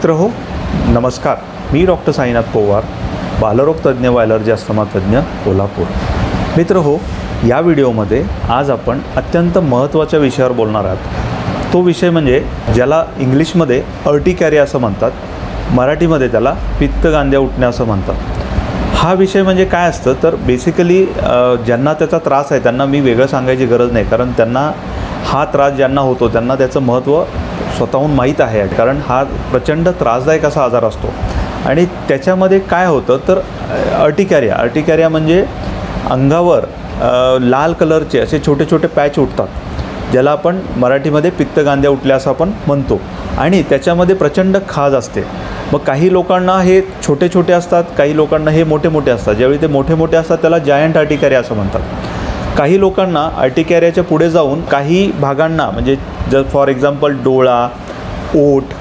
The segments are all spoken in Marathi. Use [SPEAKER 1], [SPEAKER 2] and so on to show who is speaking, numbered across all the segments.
[SPEAKER 1] मित्रहो नमस्कार, मी डॉक्टर साईनाथ पवार, बालरोग तज्ज्ञ व ॲलर्जी अस्थमा तज्ज्ञ कोल्हापूर। मित्रहो, या व्हिडिओमध्ये आज आपण अत्यंत महत्त्वाच्या विषयावर बोलणार आहोत। तो विषय म्हणजे ज्याला इंग्लिशमध्ये अर्टिकॅरिया असं म्हणतात, मराठीमध्ये त्याला पित्तगांद्या उठणे असं म्हणतात। हा विषय म्हणजे काय असतं तर बेसिकली ज्यांना त्याचा त्रास आहे त्यांना मी वेगळं सांगायची गरज नाही, कारण त्यांना हा त्रास ज्यांना होतो त्यांना त्याचं महत्त्व स्वतःहून माहीत आहे, कारण हा प्रचंड त्रासदायक असा आजार असतो। आणि त्याच्यामध्ये काय होतं तर अर्टिकॅरिया म्हणजे अंगावर लाल कलरचे असे छोटे छोटे पॅच उठतात, ज्याला आपण मराठीमध्ये पित्तगांद्या उठल्या असं आपण म्हणतो। आणि त्याच्यामध्ये प्रचंड खाज असते। मग काही लोकांना हे छोटे छोटे असतात, काही लोकांना हे मोठे मोठे असतात। ज्यावेळी ते मोठे मोठे असतात त्याला जायंट अर्टिकॅरिया असं म्हणतात। काही लोकांना अर्टिकॅरियाच्या पुढे जाऊन काही भागांना म्हणजे जर फॉर एक्झाम्पल डोळा, ओठ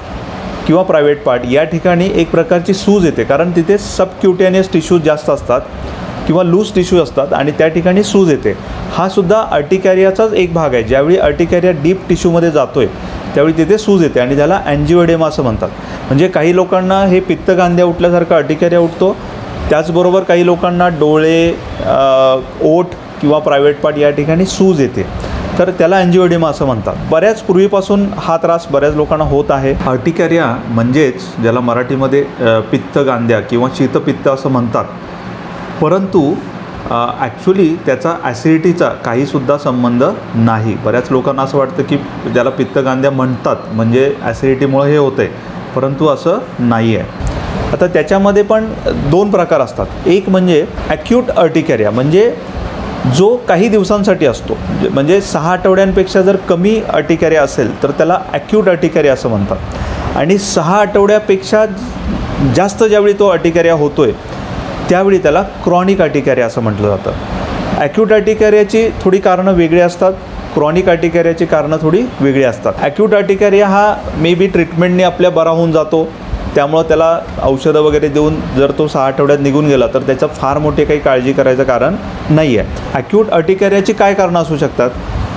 [SPEAKER 1] किंवा प्रायव्हेट पार्ट या ठिकाणी एक प्रकारची सूज येते, कारण तिथे सबक्युटेनियस टिश्यूज जास्त असतात किंवा लूज टिश्यू असतात आणि त्या ठिकाणी सूज येते। हा सुद्धा अर्टिकॅरियाचाच एक भाग आहे। ज्यावेळी अर्टिकॅरिया डीप टिश्यूमध्ये जातोय त्यावेळी तिथे सूज येते आणि त्याला अँजिओएडेमा असं म्हणतात। म्हणजे काही लोकांना हे पित्तगांद्या उठल्यासारखं अर्टिकॅरिया उठतो, त्याचबरोबर काही लोकांना डोळे, ओठ किंवा प्रायव्हेट पार्ट या ठिकाणी सूज येते, तर त्याला अँजिओएडेमा असं म्हणतात। बऱ्याच पूर्वीपासून हा त्रास बऱ्याच लोकांना होत आहे। अर्टिकॅरिया म्हणजेच ज्याला मराठीमध्ये पित्तगांद्या किंवा शीतपित्त असं म्हणतात, परंतु ॲक्च्युली त्याचा ॲसिडिटीचा काहीसुद्धा संबंध नाही। बऱ्याच लोकांना असं वाटतं की ज्याला पित्तगांद्या म्हणतात म्हणजे ॲसिडिटीमुळे हे होतं आहे, परंतु असं नाही आहे। आता त्याच्यामध्ये पण दोन प्रकार असतात। एक म्हणजे ॲक्यूट अर्टिकॅरिया, म्हणजे जो काही दिवसांसाठी असतो, म्हणजे 6 आठवड्यांपेक्षा जर कमी अर्टिकॅरिया असेल तर त्याला ॲक्यूट अर्टिकॅरिया असं म्हणतात। आणि 6 आठवड्यापेक्षा जास्त ज्यावेळी तो अर्टिकॅरिया होतो आहे त्यावेळी त्याला क्रॉनिक अर्टिकॅरिया असं म्हटलं जातं। ॲक्यूट अर्टिकॅरियाची थोडी कारणं वेगळी असतात, क्रॉनिक अर्टिकॅरियाची कारणं थोडी वेगळी असतात। ॲक्यूट अर्टिकॅरिया हा मे बी ट्रीटमेंटने आपल्या बरा होऊन जातो, त्यामुळं त्याला औषधं वगैरे देऊन जर तो 6 आठवड्यात निघून गेला तर त्याचं फार मोठे काही काळजी करायचं कारण नाही आहे। ॲक्यूट अर्टिकॅरियाची काय कारणं असू शकतात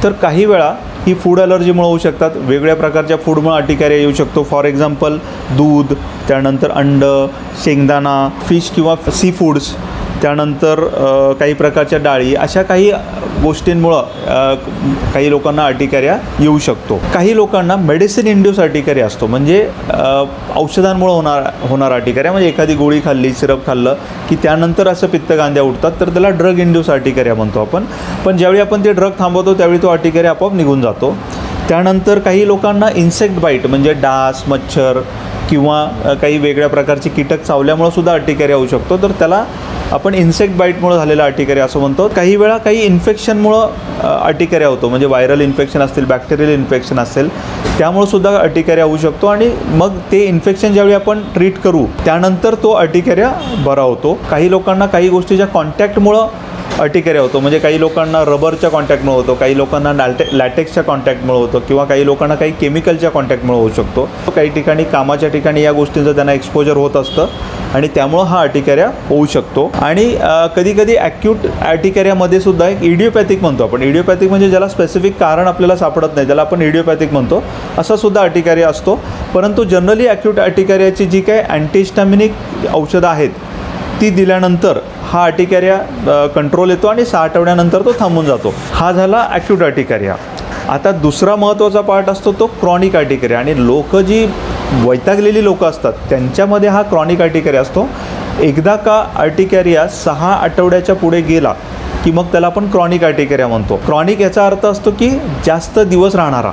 [SPEAKER 1] तर काही वेळा ही फूड ॲलर्जीमुळे होऊ शकतात। वेगळ्या प्रकारच्या फूडमुळे अर्टिकॅरिया येऊ शकतो। फॉर एक्झाम्पल दूध, त्यानंतर अंड, शेंगदाणा, फिश किंवा सी फूड्स, त्यानंतर काही प्रकारच्या डाळी, अशा काही गोष्टींमुळं काही लोकांना अर्टिकॅरिया येऊ शकतो। काही लोकांना मेडिसिन इंड्यूस अर्टिकॅरिया असतो, म्हणजे औषधांमुळे होणार अर्टिकॅरिया, म्हणजे एखादी गोळी खाल्ली, सिरप खाल्लं की त्यानंतर असं पित्तगांद्या उठतात, तर त्याला ड्रग इंड्यूस अर्टिकॅरिया म्हणतो आपण। पण ज्यावेळी आपण ते ड्रग थांबवतो त्यावेळी तो अर्टिकॅरिया आपोआप निघून जातो। त्यानंतर काही लोकांना इन्सेक्ट बाईट म्हणजे डास, मच्छर किंवा काही वेगळ्या प्रकारचे कीटक चावल्यामुळे सुद्धा अर्टिकॅरिया होऊ शकतो, तर त्याला आपण इन्सेक्ट बाईटमुळे झालेला अर्टिकॅरिया असं म्हणतो। काही वेळा काही इन्फेक्शनमुळं अर्टिकॅरिया होतो, म्हणजे व्हायरल इन्फेक्शन असतील, बॅक्टेरियल इन्फेक्शन असेल, त्यामुळे सुद्धा अर्टिकॅरिया होऊ शकतो। आणि मग ते इन्फेक्शन ज्यावेळी आपण ट्रीट करू त्यानंतर तो अर्टिकॅरिया बरा होतो। काही लोकांना काही गोष्टीच्या कॉन्टॅक्टमुळं अर्टिकॅरिया होतो, म्हणजे काही लोकांना रबरच्या कॉन्टॅक्टमुळे होतो, काही लोकांना लॅटेक्सच्या कॉन्टॅक्टमुळे होतो किंवा काही लोकांना काही केमिकलच्या कॉन्टॅक्टमुळे होऊ शकतो। काही ठिकाणी कामाच्या ठिकाणी या गोष्टींचं त्यांना एक्सपोजर होत असतं आणि त्यामुळं हा अर्टिकॅरिया होऊ शकतो। आणि कधीकधी ॲक्यूट अर्टिकॅरियामध्ये सुद्धा एक इडिओपॅथिक म्हणतो आपण, इडिओपॅथिक म्हणजे ज्याला स्पेसिफिक कारण आपल्याला सापडत नाही त्याला आपण इडिओपॅथिक म्हणतो, असा सुद्धा अर्टिकॅरिया असतो। परंतु जनरली ॲक्यूट अर्टिकॅरियाची जी काही अँटीहिस्टॅमिनिक औषधं आहेत ती दिल्यानंतर हा अर्टिकॅरिया कंट्रोल येतो आणि 6 आठवड्यानंतर तो थांबून जातो। हा झाला ॲक्यूट अर्टिकॅरिया। आता दुसरा महत्त्वाचा पार्ट असतो तो क्रॉनिक अर्टिकॅरिया, आणि जी वैतागलेली लोकं असतात त्यांच्यामध्ये हा क्रॉनिक अर्टिकॅरिया असतो। एकदा का अर्टिकॅरिया 6 आठवड्याच्या पुढे गेला की मग त्याला आपण क्रॉनिक अर्टिकॅरिया म्हणतो। क्रॉनिक याचा अर्थ असतो की जास्त दिवस राहणारा,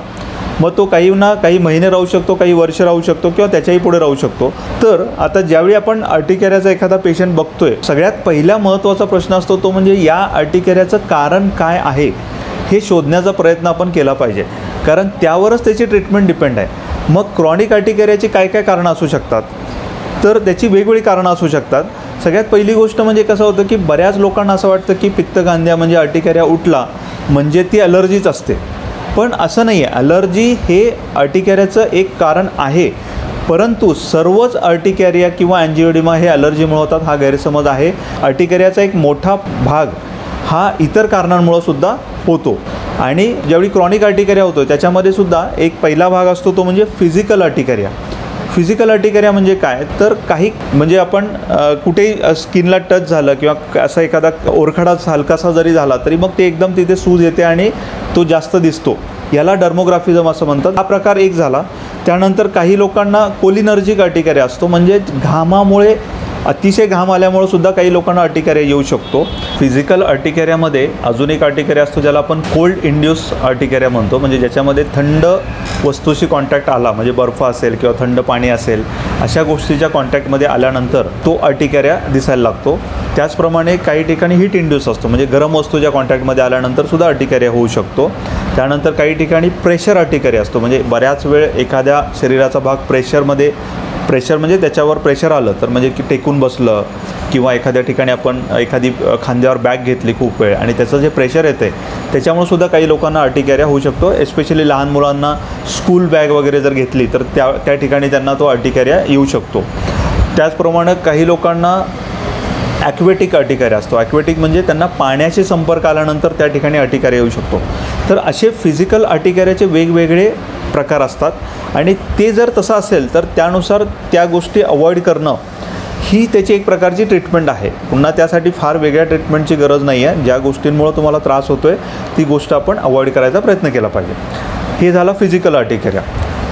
[SPEAKER 1] मग तो काही महिने राहू शकतो, काही वर्ष राहू शकतो किंवा त्याच्याही पुढे राहू शकतो। तर आता ज्यावेळी आपण अर्टिकॅरियाचा एखादा पेशंट बघतोय, सगळ्यात पहिला महत्त्वाचा प्रश्न असतो तो म्हणजे या अर्टिकॅरियाचं कारण काय आहे हे शोधण्याचा प्रयत्न आपण केला पाहिजे, कारण त्यावरच त्याची ट्रीटमेंट डिपेंड आहे। मग क्रॉनिक अर्टिकॅरियाची काय काय कारणं असू शकतात तर त्याची वेगवेगळी कारणं असू शकतात। सगळ्यात पहिली गोष्ट म्हणजे कसं होतं की बऱ्याच लोकांना असं वाटतं की पित्तगांद्या म्हणजे अर्टिकॅरिया उठला म्हणजे ती ॲलर्जीच असते, पण असं नाही आहे। ॲलर्जी हे अर्टिकॅरियाचं एक कारण आहे, परंतु सर्वच अर्टिकॅरिया किंवा अँजिओएडेमा हे ॲलर्जीमुळे होतात हा गैरसमज आहे। अर्टिकॅरियाचा एक मोठा भाग हा इतर कारणांमुळे सुद्धा होतो। आणि ज्यावेळी क्रॉनिक अर्टिकॅरिया होतो त्याच्यामध्ये सुद्धा एक पहिला भाग असतो तो म्हणजे फिजिकल अर्टिकॅरिया। फिजिकल अर्टिकेरिया म्हणजे काय, तर काही म्हणजे आपण कुठेही स्किनला टच झालं किंवा असा एखादा ओरखडा हलकासा जरी झाला तरी मग ते एकदम तिथे सूज येते आणि तो जास्त दिसतो, याला डर्मोग्राफिझम असं म्हणतात. हा प्रकार एक झाला. त्यानंतर काही लोकांना कोलिनर्जिक अर्टिकेरिया असतो, म्हणजे घामामुळे अतिशय घाम आल्यामुळे सुद्धा काही लोकांना अर्टिकेरिया येऊ शकतो. फिजिकल अर्टिकेरियामध्ये अजून एक अर्टिकेरिया असतो ज्याला आपण कोल्ड इंड्यूस अर्टिकेरिया म्हणतो, म्हणजे ज्याच्यामध्ये थंड वस्तूशी कॉन्टॅक्ट आला, म्हणजे बर्फ असेल किंवा थंड पाणी असेल अशा गोष्टीच्या कॉन्टॅक्टमध्ये आल्यानंतर तो अर्टिकेरिया दिसायला लागतो. त्याचप्रमाणे काही ठिकाणी हीट इंड्यूस असतो, म्हणजे गरम वस्तूच्या कॉन्टॅक्टमध्ये आल्यानंतर सुद्धा अर्टिकेरिया होऊ शकतो. त्यानंतर काही ठिकाणी प्रेशर अर्टिकेरिया असतो, म्हणजे बऱ्याच वेळ एखाद्या शरीराचा भाग प्रेशर म्हणजे त्याच्यावर प्रेशर आलं तर म्हणजे की टेकून बसलं किंवा एखाद्या ठिकाणी आपण एखादी खांद्यावर बॅग घेतली खूप वेळ आणि त्याचं जे प्रेशर येतं आहे त्याच्यामुळे सुद्धा काही लोकांना अर्टिकेरिया होऊ शकतो. एस्पेशली लहान मुलांना स्कूल बॅग वगैरे जर घेतली तर त्या ठिकाणी त्यांना तो अर्टिकेरिया येऊ शकतो. त्याचप्रमाणे काही लोकांना ॲक्वेटिक अर्टिकेरिया असतो. ॲक्वेटिक म्हणजे त्यांना पाण्याशी संपर्क आल्यानंतर त्या ठिकाणी अर्टिकेरिया येऊ शकतो. तर असे फिजिकल अर्टिकेरियाचे वेगवेगळे प्रकार असतात आणि ते जर तसं असेल तर त्यानुसार त्या गोष्टी अवॉइड करणं ही त्याची एक प्रकारची ट्रीटमेंट आहे. पुन्हा त्यासाठी फार वेगळ्या ट्रीटमेंटची गरज नाही आहे. ज्या गोष्टींमुळे तुम्हाला त्रास होतो आहे ती गोष्ट आपण अवॉइड करायचा प्रयत्न केला पाहिजे. हे झालं फिजिकल अर्टिकेरिया.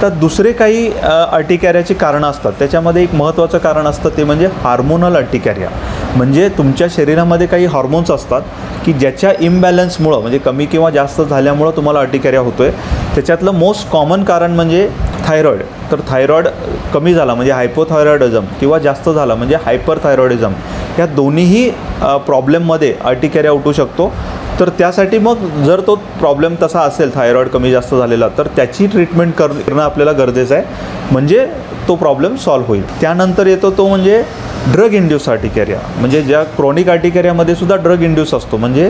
[SPEAKER 1] तर दुसरे काही अर्टिकेरियाची कारणं असतात. त्याच्यामध्ये एक महत्त्वाचं कारण असतं ते म्हणजे हार्मोनल अर्टिकेरिया. म्हणजे तुमच्या शरीरामध्ये काही हॉर्मोन्स असतात की ज्याच्या इम्बॅलन्समुळं म्हणजे कमी किंवा जास्त झाल्यामुळं तुम्हाला अर्टिकेरिया होतो आहे. त्याच्यातलं मोस्ट कॉमन कारण म्हणजे थायरॉईड. तर थायरॉईड कमी झाला म्हणजे हायपोथायरॉइडिझम किंवा जास्त झाला म्हणजे हायपरथायरॉइडिझम, या दोन्हीही प्रॉब्लेममध्ये अर्टिकेरिया उठू शकतो. तर त्यासाठी मग जर तो प्रॉब्लेम तसा असेल थायरॉईड कमी जास्त झालेला तर त्याची ट्रीटमेंट करणं आपल्याला गरजेचं आहे, म्हणजे तो प्रॉब्लेम सॉल्व्ह होईल. त्यानंतर येतो तो म्हणजे ड्रग इंड्यूस अर्टिकेरिया. म्हणजे ज्या क्रोनिक अर्टिकेरियामध्ये सुद्धा ड्रग इंड्यूस असतो, म्हणजे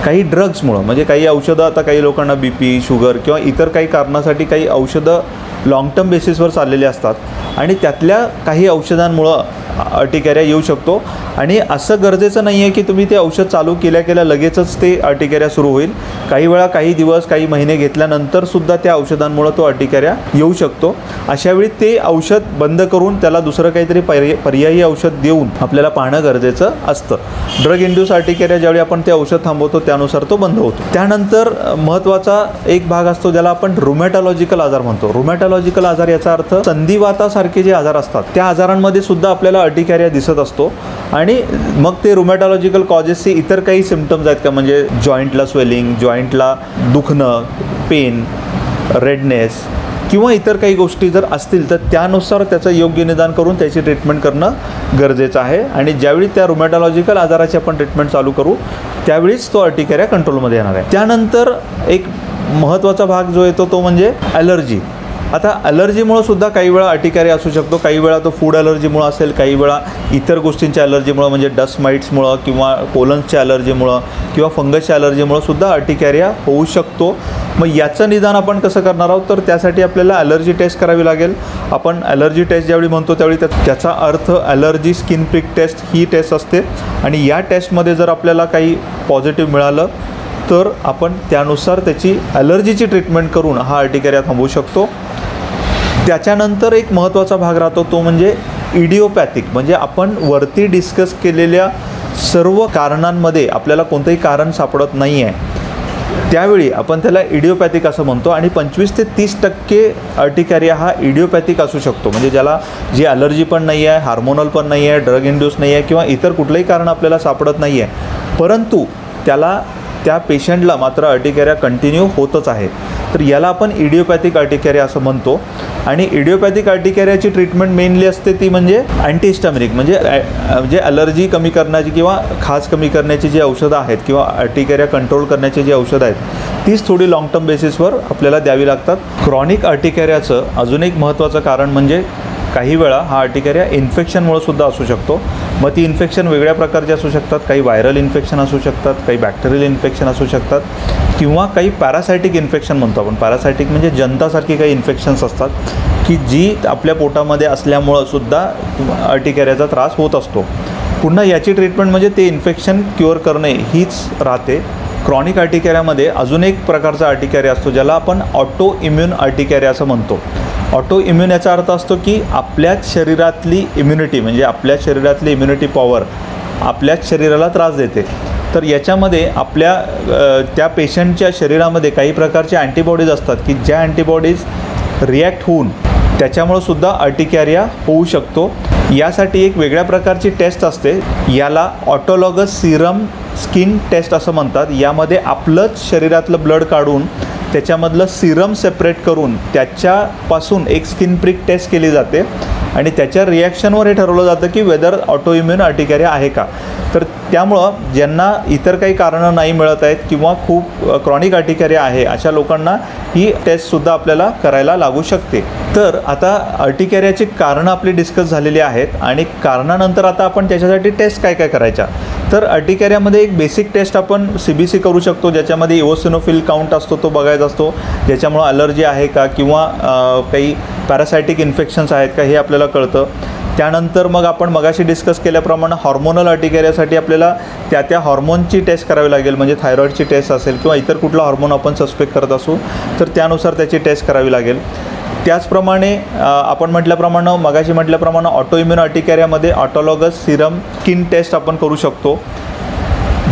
[SPEAKER 1] काही ड्रग्समुळं म्हणजे काही औषधं, आता काही लोकांना BP, शुगर किंवा इतर काही कारणासाठी काही औषधं लाँग टर्म बेसिसवर चाललेली असतात आणि त्यातल्या काही औषधांमुळं अर्टिकेरिया येऊ शकतो. आणि असं गरजेचं नाही आहे की तुम्ही ते औषध चालू केल्या लगेचच ते अर्टिकेरिया सुरू होईल. काही वेळा काही दिवस काही महिने घेतल्यानंतरसुद्धा त्या औषधांमुळं तो अर्टिकेरिया येऊ शकतो. अशावेळी ते औषध बंद करून त्याला दुसरं काहीतरी पर्यायी औषध देऊन आपल्याला पाहणं गरजेचं असतं. ड्रग इंड्यूस अर्टिकेरिया ज्यावेळी आपण ते औषध थांबवतो त्यानुसार तो बंद होतो. त्यानंतर महत्त्वाचा एक भाग असतो ज्याला आपण रुमॅटॉलॉजिकल आजार म्हणतो. रुमॅटॉलॉजिकल आजार याचा अर्थ संधिवातासारखे जे आजार असतात त्या आजारांमध्ये सुद्धा आपल्याला अर्टिकेरिया दिसत असतो. आणि मग ते रुमॅटॉलॉजिकल कॉजेसचे इतर काही सिम्पटम्स आहेत का, म्हणजे जॉईंटला स्वेलिंग, जॉईंटला दुखणं, पेन, रेडनेस किंवा इतर काही गोष्टी जर असतील तर त्यानुसार त्याचं योग्य निदान करून त्याची ट्रीटमेंट करणं गरजेचं आहे. आणि ज्यावेळी त्या रुमॅटॉलॉजिकल आजाराची आपण ट्रीटमेंट चालू करू त्यावेळीच तो अर्टिकेरिया कंट्रोलमध्ये येणार आहे. त्यानंतर एक महत्त्वाचा भाग जो येतो तो म्हणजे ॲलर्जी. आता ॲलर्जीमुळं सुद्धा काही वेळा अर्टिकेरिया असू शकतो. काही वेळा तो फूड ॲलर्जीमुळं असेल, काही वेळा इतर गोष्टींच्या ॲलर्जीमुळं म्हणजे डस्ट माइट्समुळं किंवा पोलन्सच्या ॲलर्जीमुळं किंवा फंगसच्या ॲलर्जीमुळं सुद्धा अर्टिकेरिया होऊ शकतो. मग याचं निदान आपण कसं करणार आहोत, तर त्यासाठी आपल्याला ॲलर्जी टेस्ट करावी लागेल. आपण ॲलर्जी टेस्ट ज्यावेळी म्हणतो त्यावेळी त्याचा अर्थ ॲलर्जी स्किन प्रिक टेस्ट ही टेस्ट असते. आणि या टेस्टमध्ये जर आपल्याला काही पॉझिटिव्ह मिळालं तर आपण त्यानुसार त्याची ॲलर्जीची ट्रीटमेंट करून हा अर्टिकेरिया थांबवू शकतो. त्याच्यानंतर एक महत्त्वाचा भाग राहतो तो म्हणजे इडिओपॅथिक. म्हणजे आपण वरती डिस्कस केलेल्या सर्व कारणांमध्ये आपल्याला कोणतंही कारण सापडत नाही आहे त्यावेळी आपण त्याला इडिओपॅथिक असं म्हणतो. आणि 25 ते 30% अर्टिकेरिया हा इडिओपॅथिक असू शकतो, म्हणजे ज्याला जी ॲलर्जी पण नाही आहे, हार्मोनल पण नाही आहे, ड्रग इंड्यूस नाही आहे किंवा इतर कुठलंही कारण आपल्याला सापडत नाही आहे, परंतु त्या पेशंटला मात्र अर्टिकेरिया कंटिन्यू होतच आहे. तर याला आपण इडिओपॅथिक अर्टिकेरिया असं म्हणतो. आणि इडिओपॅथिक अर्टिकेरियाची ट्रीटमेंट मेनली असते ती म्हणजे अँटीहिस्टामिनिक, म्हणजे ॲलर्जी कमी करण्याची किंवा खाज कमी करण्याची जी औषधं आहेत किंवा अर्टिकेरिया कंट्रोल करण्याची जी औषधं आहेत तीच थोडी लाँग टर्म बेसिसवर आपल्याला द्यावी लागतात. क्रॉनिक अर्टिकेरियाचं अजून एक महत्त्वाचं कारण म्हणजे काही वेळा हा अर्टिकेरिया इन्फेक्शनमुळे सुद्धा असू शकतो. मग ती इन्फेक्शन वेगळ्या प्रकारचे असू शकतात. काही व्हायरल इन्फेक्शन असू शकतात, काही बॅक्टेरियल इन्फेक्शन असू शकतात किंवा काही पॅरासायटिक इन्फेक्शन म्हणतो आपण. पॅरासायटिक म्हणजे जंतासारखी काही इन्फेक्शन्स असतात की जी आपल्या पोटामध्ये असल्यामुळं सुद्धा अर्टिकेरियाचा त्रास होत असतो. पुन्हा याची ट्रीटमेंट म्हणजे ते इन्फेक्शन क्युअर करणे हीच राहते. क्रॉनिक अर्टिकेरियामध्ये अजून एक प्रकारचा अर्टिकेरिया असतो ज्याला आपण ऑटो इम्युन अर्टिकेरिया असं म्हणतो. ऑटो इम्यून याचा अर्थ असतो की आपल्याच शरीरातली इम्युनिटी, म्हणजे आपल्या शरीरातली इम्युनिटी पॉवर आपल्याच शरीराला त्रास देते. तर याच्यामध्ये आपल्या त्या पेशंटच्या शरीरामध्ये काही प्रकारचे अँटीबॉडीज असतात की ज्या अँटीबॉडीज रिॲक्ट होऊन त्याच्यामुळं सुद्धा अर्टिकॅरिया होऊ शकतो. यासाठी एक वेगळ्या प्रकारची टेस्ट असते, याला ऑटोलॉगस सीरम स्किन टेस्ट असं म्हणतात. यामध्ये आपलंच शरीरातलं ब्लड काढून त्याच्यामधलं सीरम सेपरेट करून त्याच्यापासून एक स्किन प्रिक टेस्ट केली जाते आणि त्याच्या रिॲक्शनवर हे ठरवलं जातं की वेदर ऑटो इम्यून अर्टिकॅरिया आहे का. तर त्यामुळं ज्यांना इतर काही कारणं नाही मिळत आहेत किंवा खूप क्रॉनिक अर्टिकॅरिया आहे अशा लोकांना ही टेस्टसुद्धा आपल्याला करायला लागू शकते. तर आता अर्टिकॅरियाची कारणं आपली डिस्कस झालेली आहेत आणि कारणानंतर आता आपण त्याच्यासाठी टेस्ट काय काय करायच्या. तर अर्टिकॅरियामध्ये एक बेसिक टेस्ट आपण CBC करू शकतो, ज्याच्यामध्ये इओसिनोफिल काउंट असतो तो बघायचा असतो, ज्याच्यामुळं ॲलर्जी आहे का किंवा काही पॅरासायटिक इन्फेक्शन्स आहेत का हे आपल्याला कळतं. त्यानंतर मग आपण मगाशी डिस्कस केल्याप्रमाणे हॉर्मोनल अर्टिकॅरियासाठी आपल्याला त्या हॉर्मोनची टेस्ट करावी लागेल, म्हणजे थायरॉईडची टेस्ट असेल किंवा इतर कुठला हॉर्मोन आपण सस्पेक्ट करत असू तर त्यानुसार त्याची टेस्ट करावी लागेल. त्याचप्रमाणे आपण मगाशी म्हटल्याप्रमाणे ऑटो इम्यून अर्टिकॅरियामध्ये ऑटोलॉगस सीरम स्किन टेस्ट आपण करू शकतो.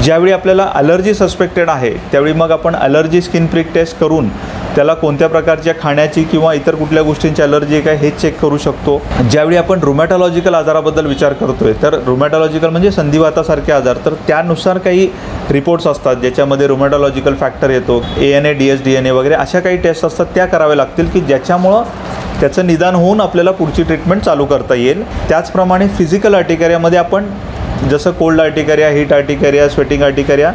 [SPEAKER 1] ज्यावेळी आपल्याला ॲलर्जी सस्पेक्टेड आहे त्यावेळी मग आपण ॲलर्जी स्किन प्रिक टेस्ट करून त्याला कोणत्या प्रकारच्या खाण्याची किंवा इतर कुठल्या गोष्टींची ॲलर्जी आहे काय हे चेक करू शकतो. ज्यावेळी आपण रुमॅटॉलॉजिकल आजाराबद्दल विचार करतोय तर रुमॅटॉलॉजिकल म्हणजे संधिवातासारखे आजार, तर त्यानुसार काही रिपोर्ट्स असतात ज्याच्यामध्ये रुमॅटॉलॉजिकल फॅक्टर येतो, ANA DS-DNA वगैरे अशा काही टेस्ट असतात त्या कराव्या लागतील की ज्याच्यामुळं त्याचं निदान होऊन आपल्याला पुढची ट्रीटमेंट चालू करता येईल. त्याचप्रमाणे फिजिकल अर्टिकॅरियामध्ये आपण जसं कोल्ड अर्टिकॅरिया, हीट अर्टिकॅरिया, स्वेटिंग अर्टिकॅरिया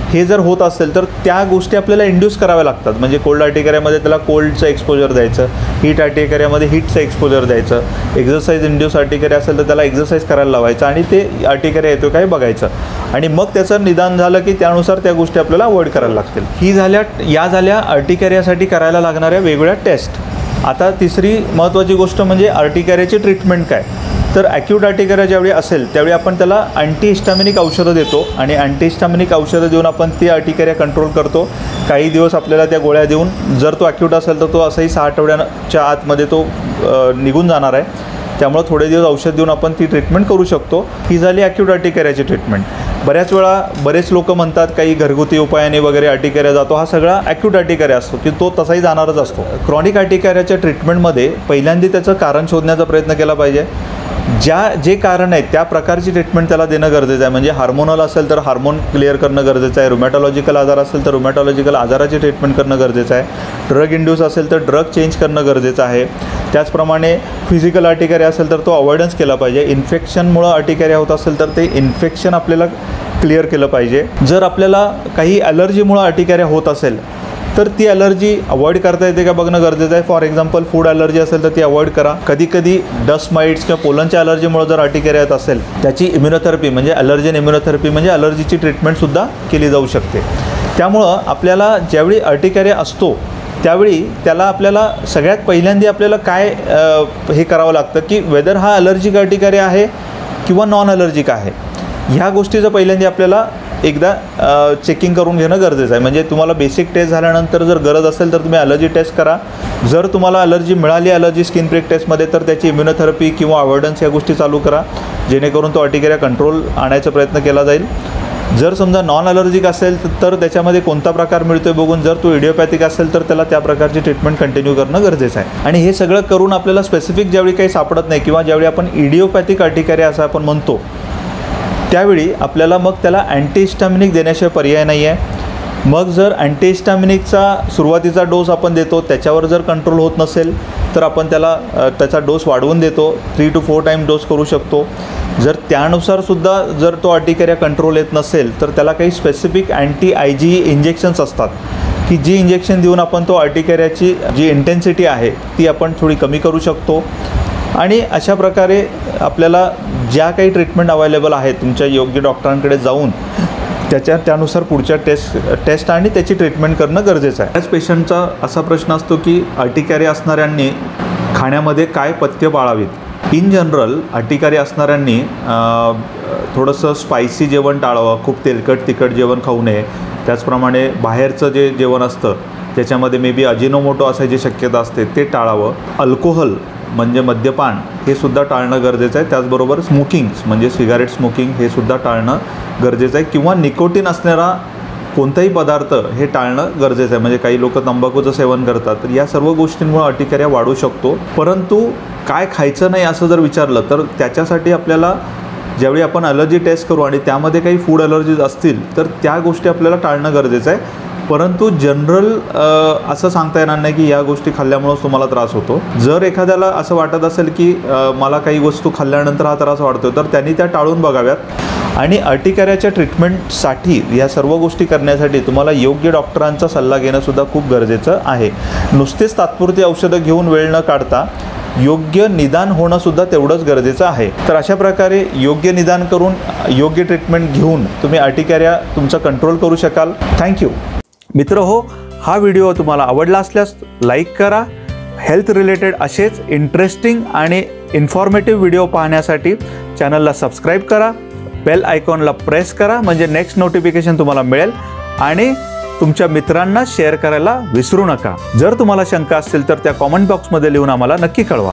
[SPEAKER 1] हे जर होत असेल तर त्या गोष्टी आपल्याला इंड्यूस कराव्या लागतात. म्हणजे कोल्ड अर्टिकॅरियामध्ये त्याला कोल्डचं एक्सपोजर द्यायचं, हीट अर्टिकॅरियामध्ये हीटचं एक्सपोजर द्यायचं, एक्झरसाईज इंड्यूस अर्टिकॅरिया असेल तर त्याला एक्झरसाईज करायला लावायचं आणि ते अर्टिकॅरिया येतो काय बघायचं आणि मग त्याचं निदान झालं की त्यानुसार त्या गोष्टी आपल्याला अवॉइड करायला लागतील. या झाल्या अर्टिकॅरियासाठी करायला लागणाऱ्या वेगवेगळ्या टेस्ट. आता तिसरी महत्त्वाची गोष्ट म्हणजे अर्टिकॅरियाची ट्रीटमेंट काय. तर ॲक्यूट अर्टिकॅरिया ज्यावेळी असेल त्यावेळी आपण त्याला अँटीहिस्टामिनिक औषधं देतो आणि अँटीहिस्टामिनिक औषधं देऊन आपण ती अर्टिकॅरिया कंट्रोल करतो. काही दिवस आपल्याला त्या गोळ्या देऊन, जर तो ॲक्यूट असेल तर तो असंही 6 आठवड्यांच्या आतमध्ये तो निघून जाणार आहे, त्यामुळे थोडे दिवस औषध देऊन आपण ती ट्रीटमेंट करू शकतो. ही झाली ॲक्यूट अर्टिकॅरियाची ट्रीटमेंट. बऱ्याच वेळा बरेच लोक म्हणतात काही घरगुती उपायाने वगैरे अर्टिकॅरिया जातो, हा सगळा ॲक्यूट अर्टिकॅरिया असतो की तो तसाही जाणारच असतो. क्रॉनिक अर्टिकॅरियाच्या ट्रीटमेंटमध्ये पहिल्यांदा त्याचं कारण शोधण्याचा प्रयत्न केला पाहिजे. जे कारण आहे त्या प्रकारची ट्रीटमेंट त्याला देणं गरजेचं आहे. म्हणजे हार्मोनल असेल तर हार्मोन क्लिअर करणं गरजेचं आहे, रुमॅटॉलॉजिकल आजार असेल तर रुमॅटॉलॉजिकल आजाराची ट्रीटमेंट करणं गरजेचं आहे, ड्रग इंड्यूस असेल तर ड्रग चेंज करणं गरजेचं आहे. त्याचप्रमाणे फिजिकल अर्टिकॅरिया असेल तर तो अवॉइडन्स केला पाहिजे. इन्फेक्शनमुळं अर्टिकॅरिया होत असेल तर ते इन्फेक्शन आपल्याला क्लिअर केलं पाहिजे. जर आपल्याला काही ॲलर्जीमुळं अर्टिकॅरिया होत असेल तर ती ॲलर्जी अवॉइड करता येते का बघणं गरजेचं आहे. फॉर एक्झाम्पल फूड ॲलर्जी असेल तर ती अवॉइड करा. कधी डस्ट माइट्स किंवा पोलनच्या ॲलर्जीमुळे जर अर्टिकॅरिया येत असेल त्याची इम्युनोथेरपी म्हणजे ॲलर्जन इम्युनोथेरपी म्हणजे ॲलर्जीची ट्रीटमेंटसुद्धा केली जाऊ शकते. त्यामुळं आपल्याला ज्यावेळी अर्टिकॅरिया असतो त्यावेळी त्याला आपल्याला सगळ्यात पहिल्यांदा आपल्याला काय हे करावं लागतं की वेदर हा ॲलर्जिक अर्टिकॅरिया आहे किंवा नॉन ॲलर्जिक आहे. ह्या गोष्टीचं पहिल्यांदा आपल्याला एकदा चेकिंग करून घेणं गरजेचं आहे. म्हणजे तुम्हाला बेसिक टेस्ट झाल्यानंतर जर गरज असेल तर तुम्ही ॲलर्जी टेस्ट करा. जर तुम्हाला ॲलर्जी मिळाली ॲलर्जी स्किन प्रिक टेस्टमध्ये तर त्याची इम्युनोथेरपी किंवा अवॉइडन्स या गोष्टी चालू करा, जेणेकरून तो अर्टिकॅरिया कंट्रोल आणायचा प्रयत्न केला जाईल. जर समजा नॉन ॲलर्जिक असेल तर त्याच्यामध्ये कोणता प्रकार मिळतो बघून, जर तो इडिओपॅथिक असेल तर त्याला त्या प्रकारची ट्रीटमेंट कंटिन्यू करणं गरजेचं आहे. आणि हे सगळं करून आपल्याला स्पेसिफिक ज्यावेळी काही सापडत नाही किंवा ज्यावेळी आपण इडिओपॅथिक अर्टिकॅरिया असं आपण म्हणतो त्यावेळी आपल्याला मग त्याला अँटीहिस्टामिनिक देण्याशिवाय पर्याय नाही आहे. मग जर अँटीहिस्टामिनिकचा सुरुवातीचा डोस आपण देतो त्याच्यावर जर कंट्रोल होत नसेल तर आपण त्याचा डोस वाढवून देतो, 3 to 4 टाईम डोस करू शकतो. जर त्यानुसारसुद्धा जर तो अर्टिकॅरिया कंट्रोल येत नसेल तर त्याला काही स्पेसिफिक IgE इंजेक्शन्स असतात की जी इंजेक्शन देऊन आपण तो अर्टिकॅरियाची जी इंटेन्सिटी आहे ती आपण थोडी कमी करू शकतो. आणि अशा प्रकारे आपल्याला ज्या काही ट्रीटमेंट अवेलेबल आहे तुमच्या योग्य डॉक्टरांकडे जाऊन त्यानुसार पुढच्या टेस्ट आणि त्याची ट्रीटमेंट करणं गरजेचं आहे. त्याच पेशंटचा असा प्रश्न असतो की अर्टिकॅरिया असणाऱ्यांनी खाण्यामध्ये काय पथ्य पाळावीत. इन जनरल अर्टिकॅरिया असणाऱ्यांनी थोडंसं स्पायसी जेवण टाळावं, खूप तेलकट तिखट जेवण खाऊ नये. त्याचप्रमाणे बाहेरचं जे जेवण असतं ज्याच्यामध्ये मे बी अजिनोमोटो असायची शक्यता असते ते टाळावं. अल्कोहोल म्हणजे मद्यपान हे सुद्धा टाळणं गरजेचं आहे. त्याचबरोबर स्मोकिंग म्हणजे सिगारेट स्मोकिंग हे सुद्धा टाळणं गरजेचं आहे. किंवा निकोटीन असणारा कोणताही पदार्थ हे टाळणं गरजेचं आहे. म्हणजे काही लोक तंबाखूचं सेवन करतात, तर या सर्व गोष्टींमुळे अर्टिकेरिया वाढू शकतो. परंतु काय खायचं नाही असं जर विचारलं तर त्याच्यासाठी आपल्याला ज्यावेळी आपण ॲलर्जी टेस्ट करू आणि त्यामध्ये काही फूड ॲलर्जीज असतील तर त्या गोष्टी आपल्याला टाळणं गरजेचं आहे. परंतु जनरल असं सांगता येणार नाही की या गोष्टी खाल्ल्यामुळंच तुम्हाला त्रास होतो. जर एखाद्याला असं वाटत असेल की मला काही वस्तू खाल्ल्यानंतर हा त्रास वाढतो तर त्यांनी त्या टाळून बघाव्यात. आणि अर्टिकेरियाच्या ट्रीटमेंटसाठी या सर्व गोष्टी करण्यासाठी तुम्हाला योग्य डॉक्टरांचा सल्ला घेणंसुद्धा खूप गरजेचं आहे. नुसतेच तात्पुरती औषधं घेऊन वेळ न काढता योग्य निदान होणंसुद्धा तेवढंच गरजेचं आहे. तर अशा प्रकारे योग्य निदान करून योग्य ट्रीटमेंट घेऊन तुम्ही अर्टिकेरिया तुमचा कंट्रोल करू शकाल. थँक्यू. मित्र हो, हा व्हिडिओ तुम्हाला आवडला असल्यास लाईक करा. हेल्थ रिलेटेड असेच इंटरेस्टिंग आणि इन्फॉर्मेटिव्ह व्हिडिओ पाहण्यासाठी चॅनलला सबस्क्राईब करा. बेल आयकॉनला प्रेस करा म्हणजे नेक्स्ट नोटिफिकेशन तुम्हाला मिळेल. आणि तुमच्या मित्रांना शेअर करायला विसरू नका. जर तुम्हाला शंका असतील तर त्या कॉमेंट बॉक्समध्ये लिहून आम्हाला नक्की कळवा.